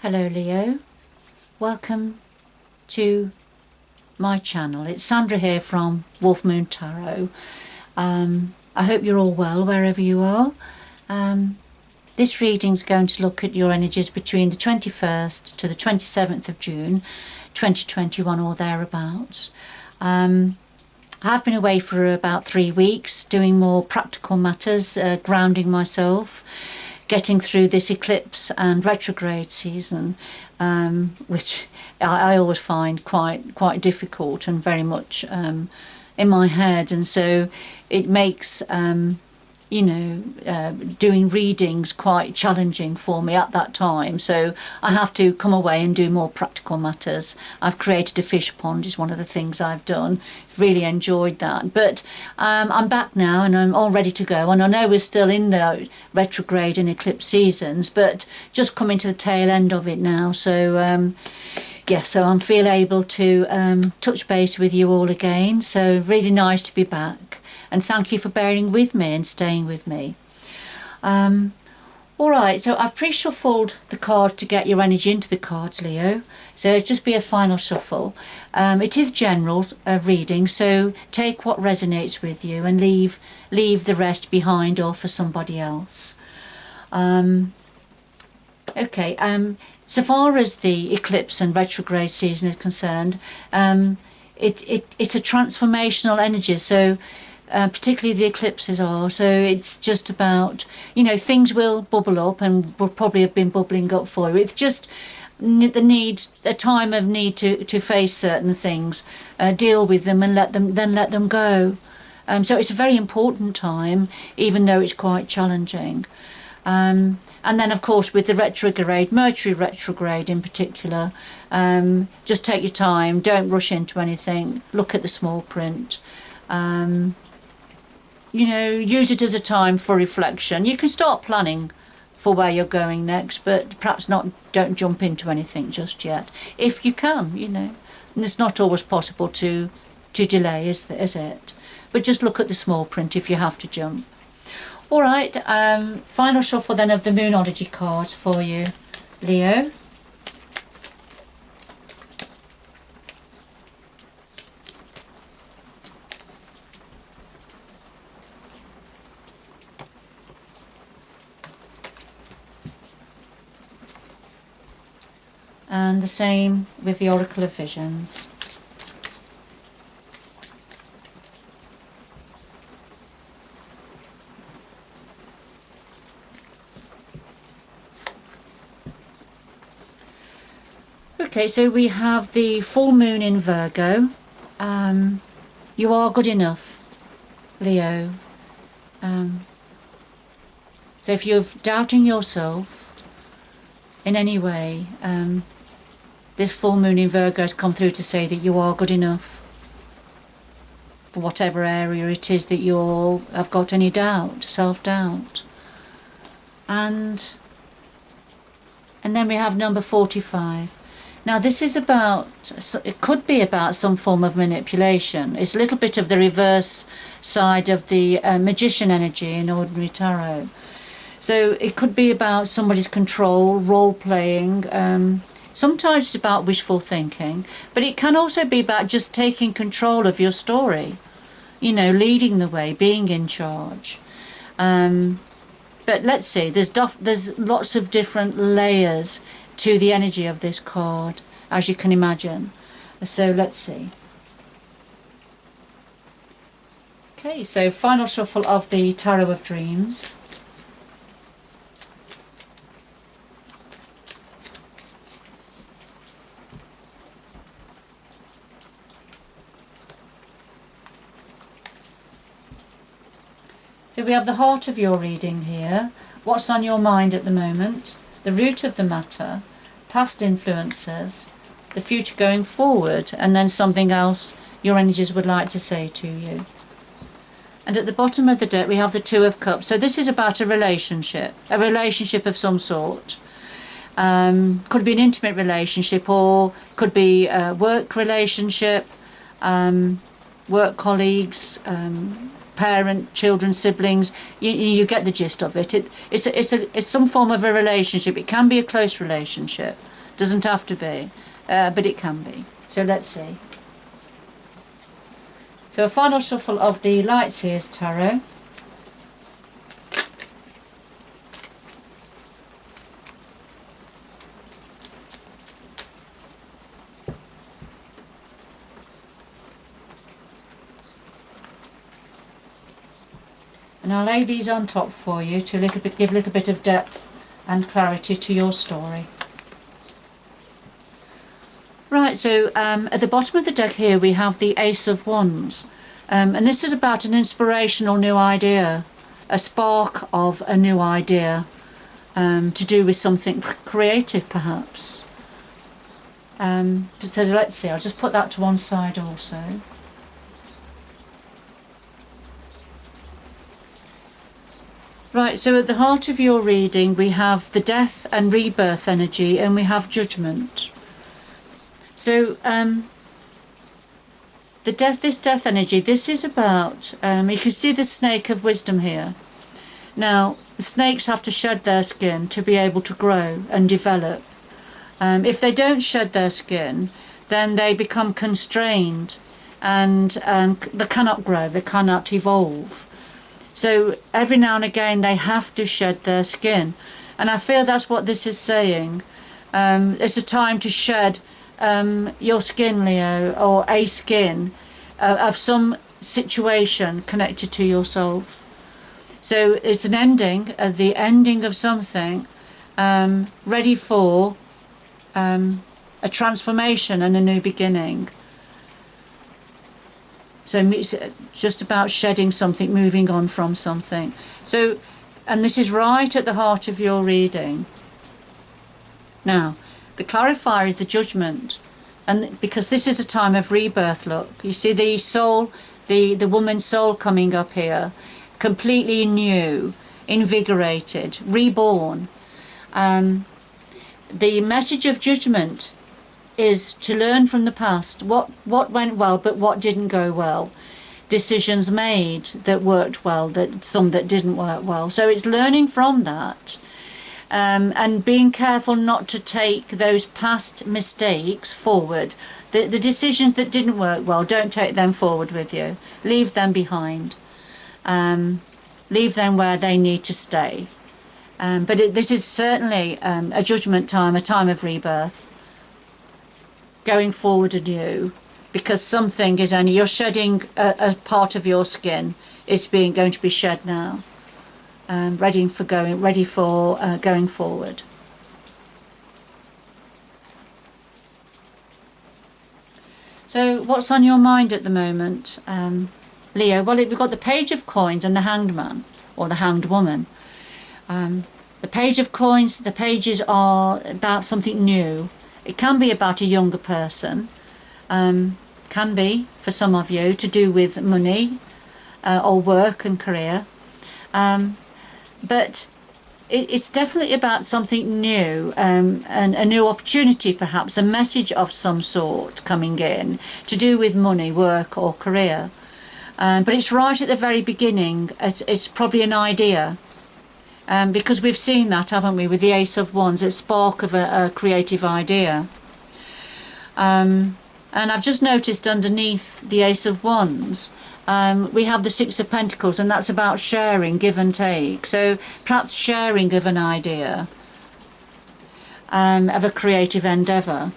Hello Leo, welcome to my channel. It's Sandra here from Wolf Moon Tarot. I hope you're all well wherever you are. This reading's going to look at your energies between the 21st to the 27th of June 2021 or thereabouts. I've been away for about 3 weeks doing more practical matters, grounding myself, getting through this eclipse and retrograde season, which I always find quite difficult and very much in my head, and so it makes doing readings quite challenging for me at that time. So I have to come away and do more practical matters. I've created a fish pond, is one of the things I've done. Really enjoyed that. But I'm back now and I'm all ready to go. And I know we're still in the retrograde and eclipse seasons, but just coming to the tail end of it now. So yeah, so I feel able to touch base with you all again. So really nice to be back. And thank you for bearing with me and staying with me. Alright, so I've pre-shuffled the card to get your energy into the cards, Leo. So it'll just be a final shuffle. It is general reading, so take what resonates with you and leave the rest behind or for somebody else. Okay, so far as the eclipse and retrograde season is concerned, it's a transformational energy. So particularly the eclipses are, so it's just about, things will bubble up and will probably have been bubbling up for you. It's just a time of need to face certain things, deal with them and let them go. So it's a very important time, even though it's quite challenging. And then of course with the retrograde, Mercury retrograde in particular, just take your time, don't rush into anything, look at the small print. Use it as a time for reflection. You can start planning for where you're going next, but perhaps don't jump into anything just yet, if you can, and it's not always possible to delay, is it? But just look at the small print if you have to jump. All right, final shuffle then of the Moonology cards for you, Leo. And the same with the Oracle of Visions. Okay, so we have the full moon in Virgo. You are good enough, Leo. So if you're doubting yourself in any way, this full moon in Virgo has come through to say that you are good enough for whatever area it is that you have got any doubt, self-doubt. And then we have number 45. Now this is about, it could be about some form of manipulation. It's a little bit of the reverse side of the magician energy in ordinary tarot. So it could be about somebody's control, role-playing. Sometimes it's about wishful thinking, but it can also be about just taking control of your story, leading the way, being in charge. But let's see, there's lots of different layers to the energy of this card, as you can imagine. So let's see. Okay, so final shuffle of the Tarot of Dreams. So we have the heart of your reading here, what's on your mind at the moment, the root of the matter, past influences, the future going forward, and then something else your energies would like to say to you. And at the bottom of the deck we have the Two of Cups. So this is about a relationship of some sort. Could be an intimate relationship, or could be a work relationship, work colleagues, parent, children, siblings. You get the gist of it. It's some form of a relationship. It can be a close relationship, Doesn't have to be, but it can be. So let's see. So a final shuffle of the Light Seers Tarot. And I'll lay these on top for you to give a little bit of depth and clarity to your story. Right, so at the bottom of the deck here we have the Ace of Wands. And this is about an inspirational new idea, a spark of a new idea to do with something creative perhaps. So let's see, I'll just put that to one side also. Right, so at the heart of your reading we have the death and rebirth energy, and we have judgment. So this death energy, this is about, you can see the snake of wisdom here. Now, the snakes have to shed their skin to be able to grow and develop. If they don't shed their skin, then they become constrained and they cannot grow, they cannot evolve. So every now and again they have to shed their skin. And I feel that's what this is saying. It's a time to shed your skin, Leo, or a skin of some situation connected to yourself. So it's an ending, the ending of something, ready for a transformation and a new beginning. So it's just about shedding something, moving on from something. So, and this is right at the heart of your reading. Now, the clarifier is the judgment, and because this is a time of rebirth. Look, you see the soul, the woman's soul coming up here, completely new, invigorated, reborn. The message of judgment is to learn from the past, what went well but what didn't go well, decisions made that worked well, some that didn't work well. So it's learning from that. And being careful not to take those past mistakes forward. The decisions that didn't work well, don't take them forward with you. Leave them behind. Leave them where they need to stay. But this is certainly a judgment time, a time of rebirth. Going forward anew, because something is only, you're shedding a part of your skin. It's going to be shed now. Ready for going forward. So what's on your mind at the moment, Leo? Well, we've got the Page of Coins and the Hanged Man, or the Hanged Woman. The Page of Coins, the pages are about something new. It can be about a younger person, can be for some of you to do with money or work and career. But it's definitely about something new, and a new opportunity perhaps, a message of some sort coming in to do with money, work or career. But it's right at the very beginning. It's probably an idea. Because we've seen that, haven't we, with the Ace of Wands, a spark of a creative idea. And I've just noticed underneath the Ace of Wands, we have the Six of Pentacles, and that's about sharing, give and take. So perhaps sharing of an idea, of a creative endeavour.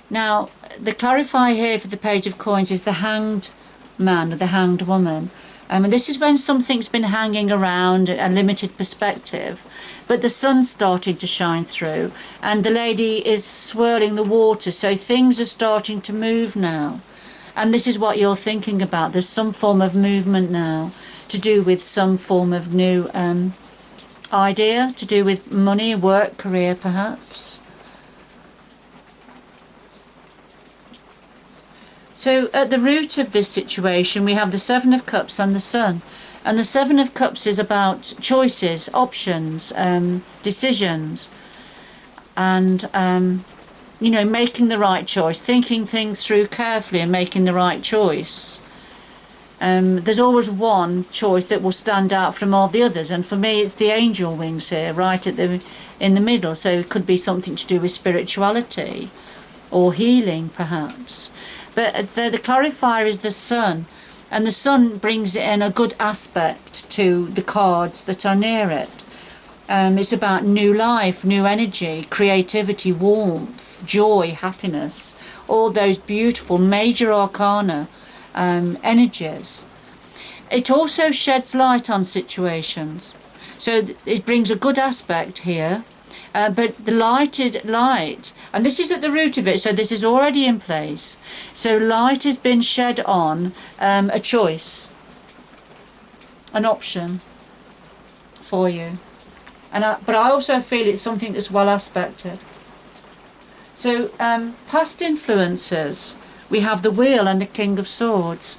Now, the clarifier here for the Page of Coins is the Hanged Man or the Hanged Woman. And this is when something's been hanging around, a limited perspective, but the sun's starting to shine through and the lady is swirling the water, so things are starting to move now. And this is what you're thinking about. There's some form of movement now to do with some form of new idea, to do with money, work, career perhaps. So at the root of this situation we have the Seven of Cups and the Sun. And the Seven of Cups is about choices, options, decisions, and you know, making the right choice, thinking things through carefully and making the right choice. There's always one choice that will stand out from all the others, and for me it's the angel wings here, right at the in the middle. So it could be something to do with spirituality or healing perhaps. But the clarifier is the sun, and the sun brings in a good aspect to the cards that are near it. It's about new life, new energy, creativity, warmth, joy, happiness, all those beautiful major arcana energies. It also sheds light on situations. So it brings a good aspect here. But the light, and this is at the root of it, so this is already in place. So light has been shed on a choice, an option for you. But I also feel it's something that's well aspected. So past influences, we have the Wheel and the King of Swords.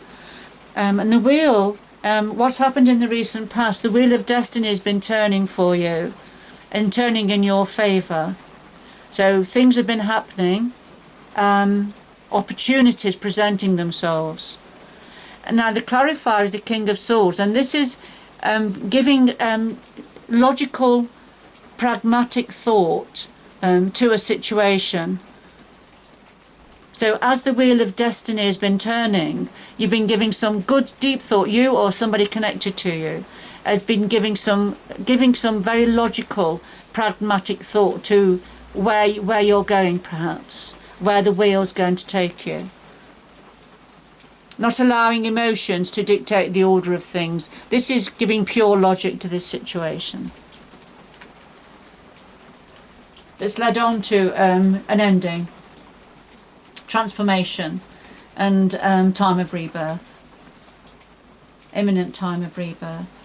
And the Wheel, what's happened in the recent past, the Wheel of Destiny has been turning for you and turning in your favour. So things have been happening, opportunities presenting themselves. And now the clarifier is the King of Swords, and this is giving logical, pragmatic thought to a situation. So as the Wheel of Destiny has been turning, you've been giving some good deep thought, you or somebody connected to you has been giving some very logical, pragmatic thought to where you're going, perhaps, where the wheel's going to take you. Not allowing emotions to dictate the order of things. This is giving pure logic to this situation. It's led on to an ending, transformation, and time of rebirth, imminent time of rebirth.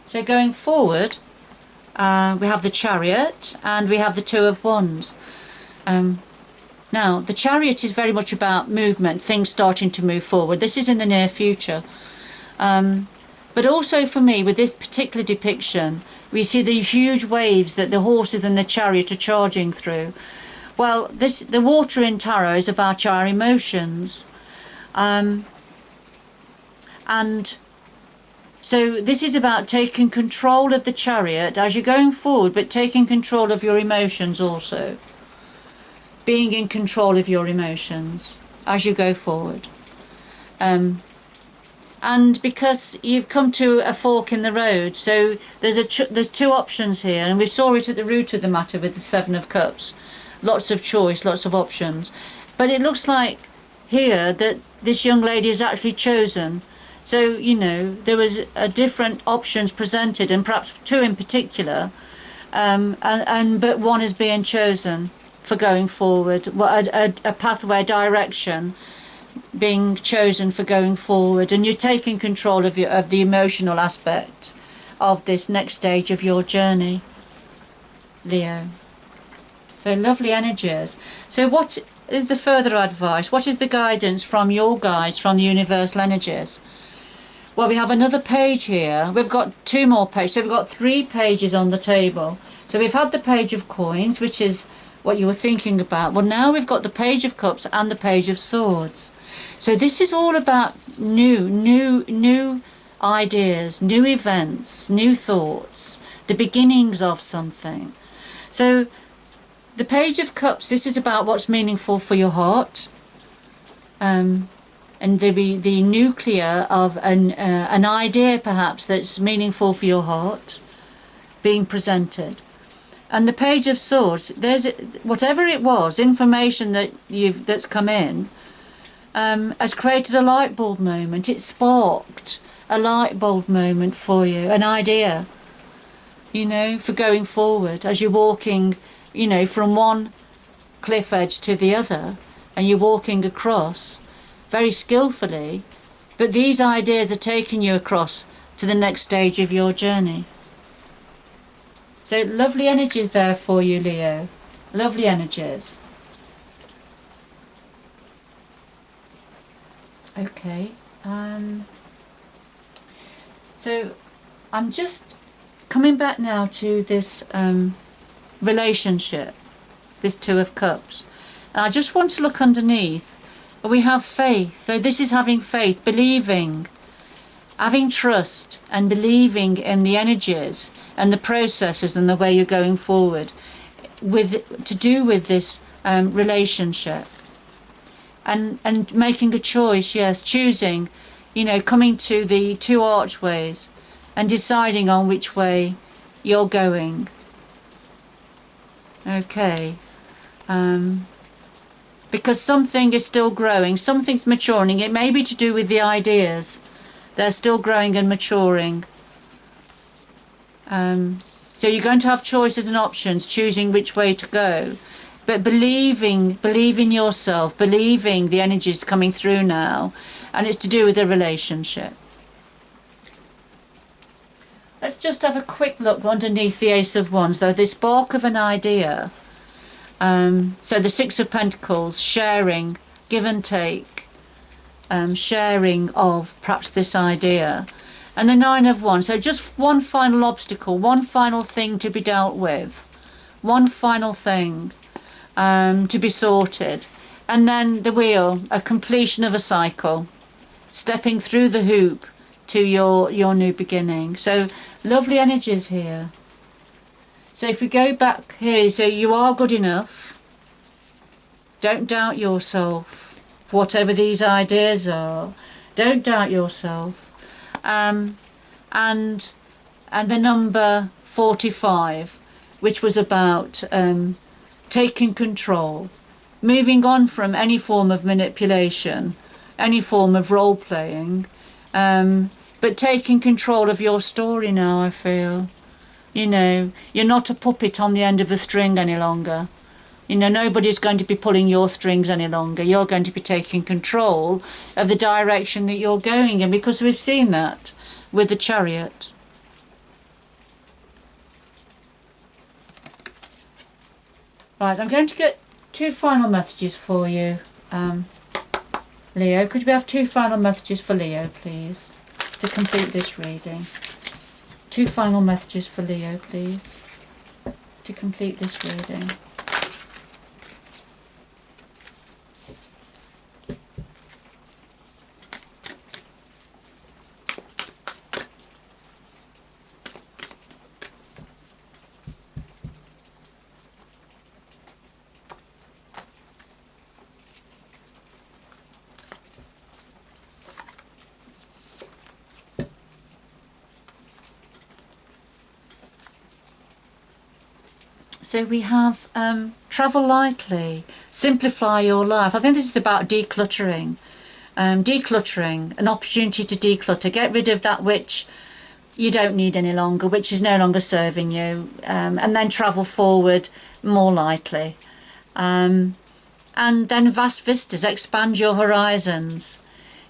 So going forward, we have the Chariot and we have the Two of Wands. Now, the Chariot is very much about movement, things starting to move forward. This is in the near future. But also for me, with this particular depiction, we see the huge waves that the horses and the chariot are charging through. Well, the water in tarot is about our emotions. And so this is about taking control of the chariot as you're going forward, but taking control of your emotions also. Being in control of your emotions as you go forward. And because you've come to a fork in the road, so there's two options here, and we saw it at the root of the matter with the Seven of Cups. Lots of choice, lots of options. But it looks like here that this young lady has actually chosen. So, you know, there was different options presented, and perhaps two in particular, but one is being chosen for going forward, a pathway, direction being chosen for going forward, and you're taking control of the emotional aspect of this next stage of your journey, Leo. So lovely energies. So what is the further advice? What is the guidance from your guides, from the universal energies? Well, we have another page here. We've got two more pages. So we've got 3 pages on the table. So we've had the Page of Coins, which is what you were thinking about. Well, now we've got the Page of Cups and the Page of Swords. So this is all about new ideas, new events, new thoughts, the beginnings of something. So the Page of Cups, this is about what's meaningful for your heart. And the nuclear of an idea perhaps that's meaningful for your heart being presented. And the Page of Swords, there's whatever it was, information that's come in, has created a light bulb moment. It sparked a light bulb moment for you, an idea, you know, for going forward as you're walking, you know, from one cliff edge to the other, and you're walking across very skillfully, but these ideas are taking you across to the next stage of your journey. So lovely energies there for you, Leo. Lovely energies. Okay. So I'm just coming back now to this relationship, this Two of Cups. And I just want to look underneath. We have faith. So this is having faith, believing, having trust and believing in the energies and the processes and the way you're going forward to do with this relationship, and making a choice. Yes, choosing, you know, coming to the two archways and deciding on which way you're going. Okay. Because something is still growing, something's maturing. It may be to do with the ideas. They're still growing and maturing. So you're going to have choices and options, choosing which way to go. But believing yourself, believing the energies coming through now, and it's to do with the relationship. Let's just have a quick look underneath the Ace of Wands, though, this spark of an idea. So the Six of Pentacles, sharing, give and take, sharing of perhaps this idea. And the Nine of Wands, so just one final obstacle, one final thing to be dealt with, one final thing to be sorted. And then the Wheel, a completion of a cycle, stepping through the hoop to your new beginning. So lovely energies here. So if we go back here, so you are good enough. Don't doubt yourself, whatever these ideas are. Don't doubt yourself. And the number 45, which was about taking control, moving on from any form of manipulation, any form of role playing, but taking control of your story now, I feel. You know, you're not a puppet on the end of a string any longer. You know, nobody's going to be pulling your strings any longer. You're going to be taking control of the direction that you're going in, because we've seen that with the Chariot. Right, I'm going to get two final messages for you, Leo. Could we have two final messages for Leo, please, to complete this reading? Two final messages for Leo, please, to complete this reading. So we have travel lightly, simplify your life. I think this is about decluttering. Decluttering, an opportunity to declutter. Get rid of that which you don't need any longer, which is no longer serving you, and then travel forward more lightly. And then vast vistas, expand your horizons.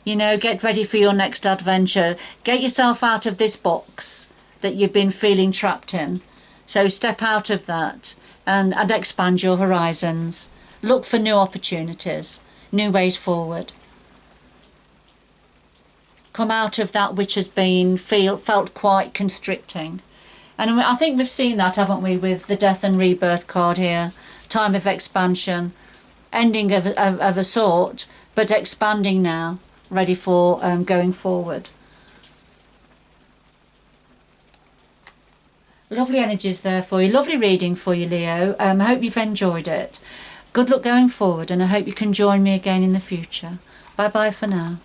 You know, get ready for your next adventure. Get yourself out of this box that you've been feeling trapped in. So step out of that and expand your horizons. Look for new opportunities, new ways forward. Come out of that which has been felt quite constricting. And I think we've seen that, haven't we, with the Death and Rebirth card here. Time of expansion, ending of a sort, but expanding now, ready for going forward. Lovely energies there for you. Lovely reading for you, Leo. I hope you've enjoyed it. Good luck going forward, and I hope you can join me again in the future. Bye bye for now.